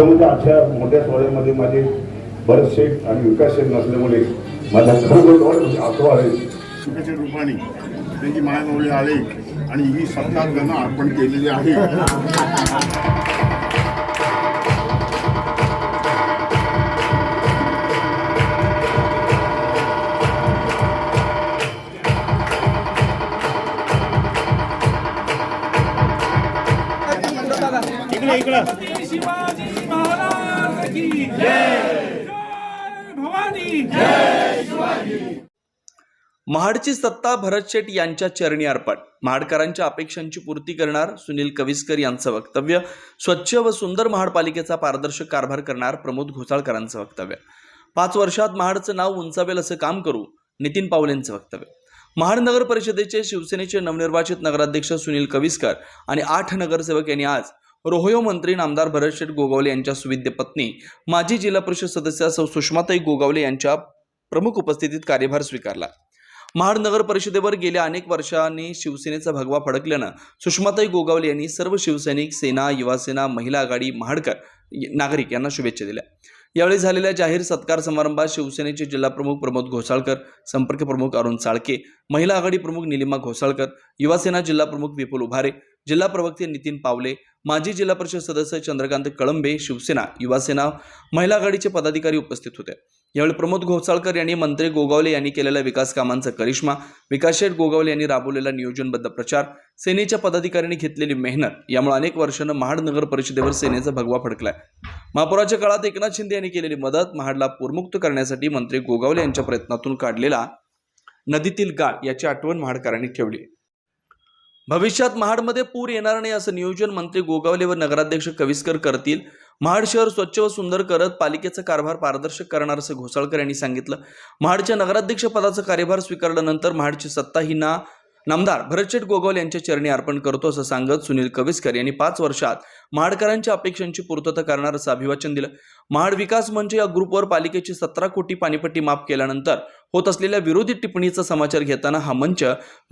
परंतु अशा मोठ्या सोहळ्यामध्ये माझे बरेचसे आणि विकासशील नसल्यामुळे माझ्या खरोखर असं आहे विकासच्या रूपाने त्यांची मायामाऊली आले आणि ही सत्ता त्यांना अर्पण केलेली आहे. शिवाजी महाराज की जय, भवानी जय शिवाजी. महाडची सत्ता भरत शेट यांच्या चरणी अर्पण. महाडकरांच्या अपेक्षांची पूर्ती करणार सुनील कविस्कर यांचं वक्तव्य. स्वच्छ व सुंदर महाडपालिकेचा पारदर्शक कारभार करणार प्रमोद घोसाळकरांचं वक्तव्य. 5 वर्षात महाडचं नाव उंचावेल असं काम करू, नितीन पावलेंचं वक्तव्य. महाड नगर परिषदेचे शिवसेनेचे नवनिर्वाचित नगराध्यक्ष सुनील कविस्कर आणि 8 नगरसेवक यांनी आज रोहयो मंत्री नामदार भरत शेट गोगावले यांच्या सुविद्य पत्नी माजी जिल्हा परिषद सदस्य सौ सुषमाताई गोगावले यांच्या प्रमुख उपस्थितीत कार्यभार स्वीकारला. महाड नगर परिषदेवर गेल्या अनेक वर्षांनी शिवसेनेचा भगवा फडकल्यानं सुषमाताई गोगावले यांनी सर्व शिवसैनिक, सेना, युवासेना, महिला आघाडी, महाडकर नागरिक यांना शुभेच्छा दिल्या. यावेळी झालेल्या जाहीर सत्कार समारंभात शिवसेनेचे जिल्हा प्रमुख प्रमोद घोसाळकर, संपर्क प्रमुख अरुण चाळके, महिला आघाडी प्रमुख निलिमा घोसाळकर, युवासेना जिल्हा प्रमुख विपुल उभारे, जिल्हा प्रवक्ते नितीन पावले, माजी जिल्हा परिषद सदस्य चंद्रकांत कळंबे, शिवसेना, युवासेना, महिला आघाडीचे पदाधिकारी उपस्थित होते. यावेळी प्रमोद घोसाळकर यांनी मंत्री गोगावले यांनी केलेल्या विकास कामांचा करिश्मा, विकास शेठ गोगावले यांनी राबवलेला नियोजनबद्ध प्रचार, सेनेच्या पदाधिकाऱ्यांनी घेतलेली मेहनत यामुळे अनेक वर्षांनं महाड नगर परिषदेवर सेनेचा भगवा फडकलाय. महापुराच्या काळात एकनाथ शिंदे यांनी केलेली मदत, महाडला पूरमुक्त करण्यासाठी मंत्री गोगावले यांच्या प्रयत्नातून काढलेला नदीतील गाळ याची आठवण महाडकरांनी ठेवली. भविष्यात महाडमध्ये पूर येणार नाही असं नियोजन मंत्री गोगावले व नगराध्यक्ष कविस्कर करतील. महाड शहर स्वच्छ व सुंदर करत पालिकेचा कारभार पारदर्शक करणार असं घोसाळकर यांनी सांगितलं. महाडच्या नगराध्यक्ष पदाचा कार्यभार स्वीकारल्यानंतर महाडची सत्ता ही नामदार भरत शेट गोगावले यांच्या चरणी अर्पण करतो असं सांगत सुनील कविस्कर यांनी 5 वर्षात महाडकरांच्या अपेक्षांची पूर्तता करणार असं अभिवाचन दिलं. महाड विकास मंच या ग्रुपवर पालिकेची 17 कोटी पाणीपट्टी माफ केल्यानंतर होत असलेल्या विरोधी टिप्पणीचा समाचार घेताना हा मंच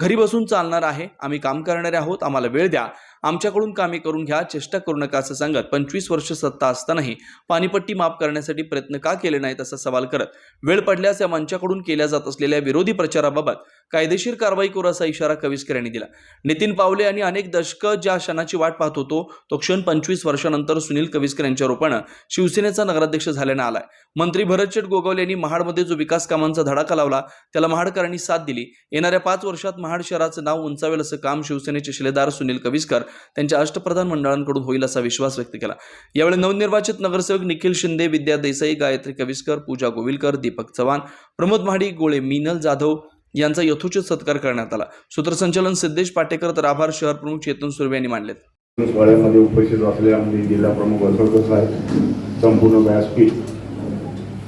घरी बसून चालणार आहे, आम्ही काम करणारे आहोत, आम्हाला वेळ द्या, आमच्याकडून कामे करून घ्या, चेष्टा करू नका असं सांगत 25 वर्ष सत्ता असतानाही पाणीपट्टी माफ करण्यासाठी प्रयत्न का केले नाहीत असा सवाल करत वेळ पडल्यास या मंचाकडून केल्या जात असलेल्या विरोधी प्रचाराबाबत कायदेशीर कारवाई करू असा इशारा कविस्कर यांनी दिला. नितीन पावले यांनी अनेक दशकं ज्या क्षणाची वाट पाहत होतो तो क्षण 25 वर्षानंतर सुनील कविस्कर यांच्या रूपानं शिवसेनेचा नगराध्यक्ष झाल्यानं आलाय. मंत्री भरत शेट गोगावले यांनी महाडमध्ये जो विकास कामांचा धडाका लावला त्याला महाडकरांनी साथ दिली. येणाऱ्या 5 वर्षात महाड शहराचं नाव उंचावेल असं काम शिवसेनेचे शिलेदार सुनील कविस्कर त्यांच्या अष्टप्रधान मंडळांकडून होईल असा विश्वास व्यक्त केला. यावेळी नवनिर्वाचित नगरसेवक निखिल शिंदे, विद्या देसाई, गायत्री कविस्कर, पूजा गोविलकर, दीपक चव्हाण, प्रमोद महाडी, गोळे, मीनल जाधव यांचा यथोचित सत्कार करण्यात आला. सूत्रसंचालन सिद्धेश पाटेकर तर आभार शहर प्रमुख चेतन सुर्वे यांनी मानलेत. सोहळ्यामध्ये उपस्थित असलेल्या आमचे जिल्हा प्रमुख असोलकर साहेब, संपूर्ण व्यासपीठ,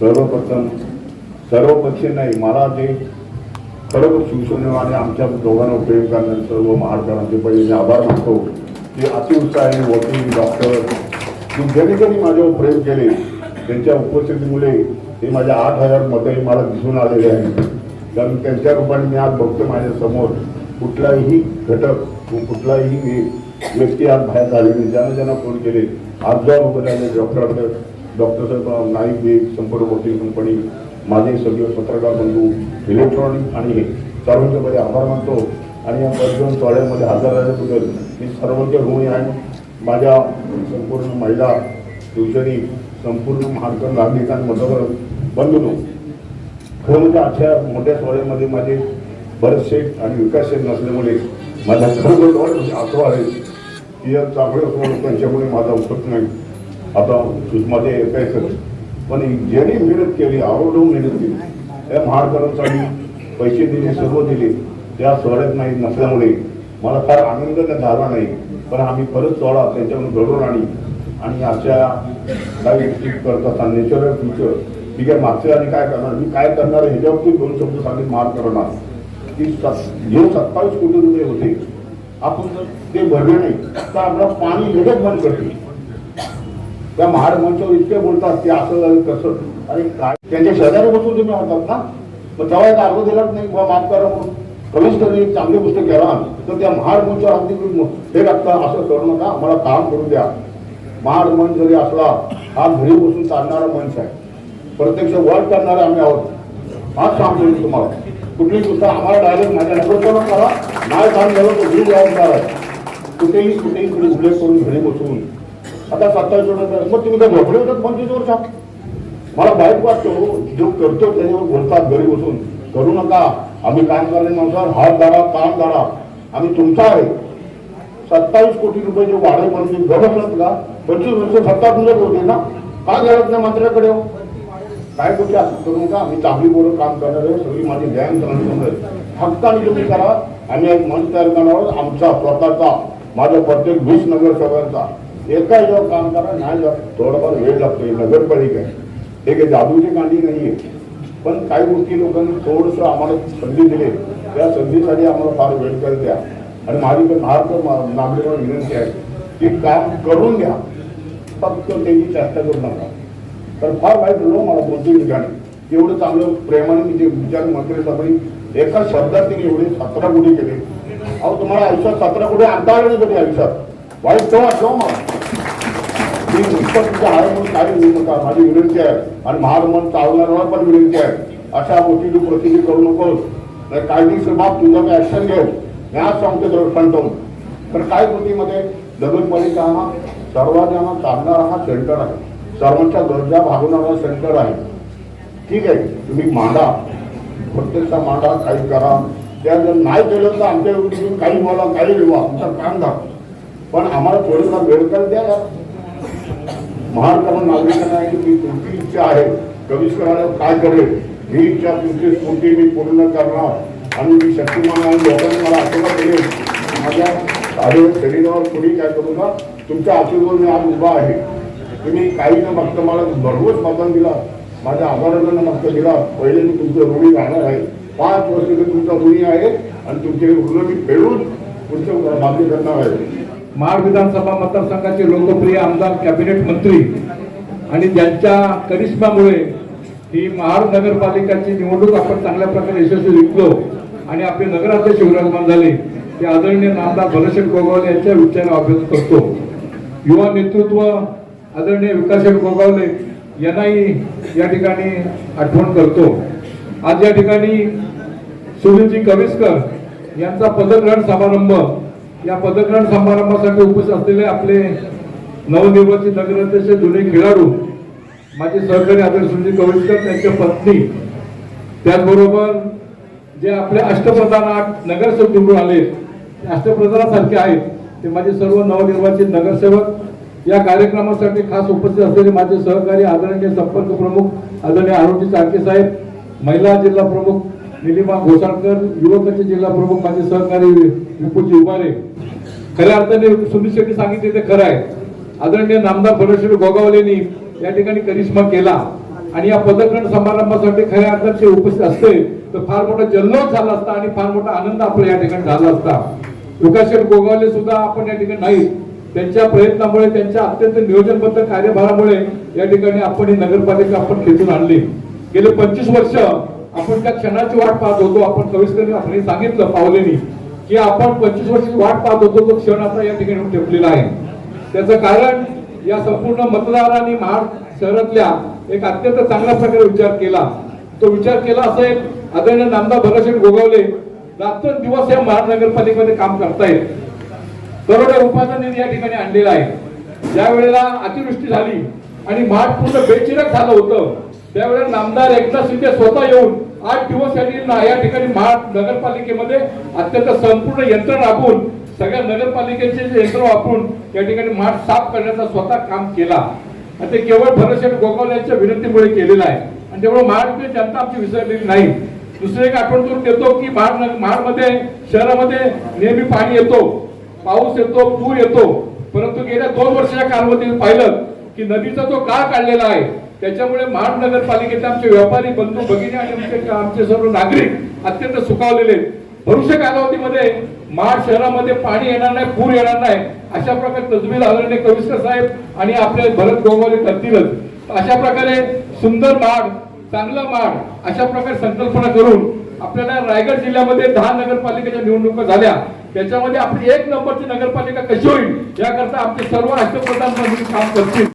सर्वप्रथम सर्वपक्षीय नाही मला ते खरोखर शिवसेनेवर आणि आमच्या दोघांना प्रेम करणारे सर्व महाडकरांचे पहिले आभार मानतो की अतिउत्साही वकील, डॉक्टर की ज्यांनी ज्यांनी माझ्यावर प्रेम केले त्यांच्या उपस्थितीमुळे ते माझ्या 8000 मतही मला दिसून आलेले आहेत. कारण त्यांच्या रूपाने मी आज बघतो माझ्यासमोर कुठलाही घटक कुठलाही व्यक्ती आज बाहेर झालेली ज्यांना फोन केले आज जो झाले डॉक्टर साहेब नाईक, संपर्क वकील कंपनी, माझे सगळे पत्रकार बंधू, इलेक्ट्रॉनिक आणि हे सर्वांचे मध्ये आभार मानतो. आणि या पर्यटन सोहळ्यामध्ये हजर राहिल्याबद्दल मी सर्वांचे ऋणी आहे. माझ्या संपूर्ण महिला, शिवसैनिक, संपूर्ण महाडकर नागरिकांमधून बंधूनो खरं म्हणजे अशा मोठ्या सोहळ्यामध्ये माझे बरेचसे आणि विकासशील नसल्यामुळे माझ्या खरोखर असं आहे की या चांगल्या त्यांच्यामुळे माझा उपत नाही. आता सुषमाते ऐकायचं पण ज्यांनी मेहनत केली, आवडून मेहनत केली, त्या महाडकरांसाठी पैसे दिले, सर्व दिले, त्या सोहळ्यात नाही नसल्यामुळे मला फार आनंद झाला नाही. पण आम्ही परत सोहळा त्यांच्याकडून घडवून आणि अशा काही करत असताना नॅचरल फ्युचर ठीक आहे. मागचे आणि काय करणार, मी काय करणार ह्याच्यावरती 2 शब्द सांगितले. महाडकरांना की जे 27 कोटी रुपये होते आपण जर ते भरले नाही तर आपलं पाणी लगेच बंद करते. त्या महाड मंचावर इतके बोलतात की असं झालं कसं आणि काय त्यांच्या शेजारी बसून तुम्ही म्हणतात ना, मग तेव्हा एक अर्ज दिलाच नाही किंवा माफ करा म्हणून कमिशनरने एक चांगली गोष्ट केला तर त्या महाड मंचावर अगदी हे लागतं असं करू नका, आम्हाला काम करू द्या. महाड मन जरी असला हा घरी बसून चालणारा मंच आहे, प्रत्यक्ष वर्क करणारे आम्ही आहोत. हाच सांगतो मी तुम्हाला. कुठली गोष्ट आम्हाला डायरेक्ट माझ्या नेतृत्वानं करा, नाही काम झालं तर घरी जबाबदार आहे. कुठेही इकडे उल्लेख करून घरी बसून आता 27 वर्ष मग तुम्ही तर झोपडे होतात 25 वर्षात. मला वाईट वाटतो जो करतो त्याच्यावर बोलतात घरी बसून करू नका, आम्ही काम करण्यानुसार हात दारा काम दारा आम्ही तुमचा आहे. 27 कोटी रुपये जे वाढे म्हणजे गरज का 25 वर्ष सत्ता तुमच्यात होते ना, का गरज नाही मंत्र्याकडे हो? काय गोष्टी असं करू नका. आम्ही चांगली बोलून काम करणार आहे. सगळी माझी गॅंग समजणार हक्काने तुम्ही करा. आम्ही एक मंच तयार करणार आमचा स्वतःचा, माझ्या प्रत्येक 20 नगरसेवकांचा. एका जेव्हा काम करा, नाही थोडाफार वेळ लागतो. नगरपालिका आहे, हे काही जादूची कांडी नाही आहे. पण काही गोष्टी लोकांनी थोडंसं आम्हाला संधी दिली, त्या संधीसाठी आम्हाला फार वेळ कर द्या. आणि माझी भारत नागरिकांना विनंती आहे की काम करून घ्या, फक्त त्याची चर्चा करू नका. तर फार वाईट झालं मला बोलतो ठिकाणी. एवढं चांगलं प्रेमाने मी जे विचार मंत्री साहेबांनी एका शब्दात त्यांनी एवढे 17 कोटी केले. अहो तुम्हाला आयुष्यात 17 कोटी आणता आले नाही कधी आयुष्यात. वाईट तेव्हा ठेवा मला मी नुसतं तुमच्या हाय म्हणून काही घेऊ नका, माझी विनंती आहे. आणि महाड मन चालवणाऱ्यावर पण विनंती आहे, अशा गोष्टी तू प्रतिनिधी करू नकोस. नाही कायदेशीर बाब तुझा मी ऍक्शन घेऊ, न्यास सांगते जवळ फंटवून. तर काय गोष्टीमध्ये नगरपालिका हा सर्वांना चालणारा हा सेंटर आहे, सर्वांच्या गरजा भागवणारा सेंटर आहे. ठीक आहे, तुम्ही मांडा, प्रत्यक्षात मांडा, काही करा. त्या जर नाही केलं तर आमच्या एवढी काही बोला, काही लिहा, आमचं काम घ्या. पण आम्हाला थोडीफार वेळ कर द्या यार. महाराष्ट्र नागरिकांना आहे की तुमची इच्छा आहे कविष्कराला काय करेल ही इच्छा तुमची स्फूर्ती मी पूर्ण करणार. आणि मी शक्तिमान आहे, लोकांनी मला आशीर्वाद दिले. माझ्या शरीरावर कोणी काय करू नका, तुमच्या आशीर्वाद मी आज उभा आहे. तुम्ही काही न बघता मला भरघोस मतदान दिला, माझ्या आभारानं मत दिला. पहिले मी तुमचं ऋणी राहणार आहे. 5 वर्ष मी तुमचा ऋणी आहे आणि तुमचे ऋण मी फेडून तुमचं मागणी करणार आहे. महाड विधानसभा मतदारसंघाचे लोकप्रिय आमदार, कॅबिनेट मंत्री आणि ज्यांच्या करिश्मामुळे ही महाड नगरपालिकाची निवडणूक आपण चांगल्या प्रकारे यशस्वी जिंकलो आणि आपले नगराध्यक्ष विराजमान झाले, ते आदरणीय नामदार भरतशेठ गोगावले यांच्या विचाराला अभ्यास करतो. युवा नेतृत्व आदरणीय विकासशेठ गोगावले यांनाही या ठिकाणी आठवण करतो. आज या ठिकाणी सुनीलजी कविस्कर यांचा पदग्रहण समारंभ, या पदग्रहण समारंभासाठी उपस्थित असलेले आपले नवनिर्वाचित नगराध्यक्ष, जुने खेळाडू, माझे सहकारी आदरणीय सुनील कविस्कर, त्यांच्या पत्नी, त्याचबरोबर जे आपले अष्टप्रधान नगरसेवक निवडून आले, अष्टप्रधानासारखे आहेत ते माझे सर्व नवनिर्वाचित नगरसेवक. या कार्यक्रमासाठी खास उपस्थित असलेले माझे सहकारी आदरणीय संपर्क प्रमुख आदरणीय आरोग्य चाळके साहेब, महिला जिल्हा प्रमुख निलिमा घोसाळकर, युवकाचे जिल्हा प्रमुख माझे सहकारी विपुजी उभारे. खऱ्या अर्थाने सुनील शेट्टी सांगितले ते खरं आहे. आदरणीय नामदार भरतशेठ गोगावलेंनी या ठिकाणी करिश्मा केला आणि या पदग्रहण समारंभासाठी खऱ्या अर्थाने उपस्थित असते तर फार मोठा जल्लोष झाला असता आणि फार मोठा आनंद आपल्या या ठिकाणी झाला असता. विकासशेठ गोगावले सुद्धा आपण या ठिकाणी नाही, त्यांच्या प्रयत्नामुळे, त्यांच्या अत्यंत नियोजनबद्ध कार्यभारामुळे या ठिकाणी आपण ही नगरपालिका आपण खेचून आणली. गेले 25 वर्ष आपण त्या क्षणाची वाट पाहत होतो. आपण कविस्करांनी आपण सांगितलं पावलेनी की आपण 25 वर्षाची वाट पाहत होतो, तो क्षण आता या ठिकाणी ठेवलेला आहे. त्याचं कारण या संपूर्ण मतदारांनी महाड शहरातल्या एक अत्यंत चांगल्या प्रकारे विचार केला. तो विचार केला असेल, आदरणीय नामदार भरतशेठ गोगावले रात्रंदिवस या महाड नगरपालिकेमध्ये काम करतायत. करोडो रुपयाचा निधी या ठिकाणी आणलेला आहे. ज्या वेळेला अतिवृष्टी झाली आणि महाड पूर्ण बेचिराख झालं होतं, त्यावेळेला नामदार एकनाथ शिंदे स्वतः येऊन 8 दिवस या ठिकाणी महाड नगरपालिकेमध्ये अत्यंत संपूर्ण यंत्र राबवून सगळ्या नगरपालिकेचे जे यंत्र वापरून या ठिकाणी महाड साफ करण्याचा स्वतः काम केला. आणि ते केवळ भरतशेठ गोगावले यांच्या विनंतीमुळे केलेलं आहे. आणि त्यामुळे महाडची जनता आमची विसरलेली नाही. दुसरे एक आठवण करून देतो की महाडमध्ये शहरामध्ये नेहमी पाणी येतो, पाऊस येतो, पूर येतो, परंतु गेल्या 2 वर्षाच्या कालावधीत पाहिलं की नदीचा जो काळ काढलेला आहे त्याच्यामुळे महाड नगरपालिकेचे आमचे व्यापारी बंधू भगिनी आणि आमचे सर्व नागरिक अत्यंत सुखावलेले आहेत. भविष्य कालावधीमध्ये महाड शहरामध्ये पाणी येणार नाही, पूर येणार नाही, अशा प्रकारे तजवीज आदरणीय कविस्कर साहेब आणि आपले भरत गोगावले करतीलच. अशा प्रकारे सुंदर महाड, चांगलं महाड अशा प्रकारे संकल्पना करून आपल्याला रायगड जिल्ह्यामध्ये 10 नगरपालिकेच्या निवडणुका झाल्या. त्याच्यामध्ये आपली एक नंबरची नगरपालिका कशी होईल याकरता आमचे सर्व राष्ट्रप्रधान मंत्री काम करतील.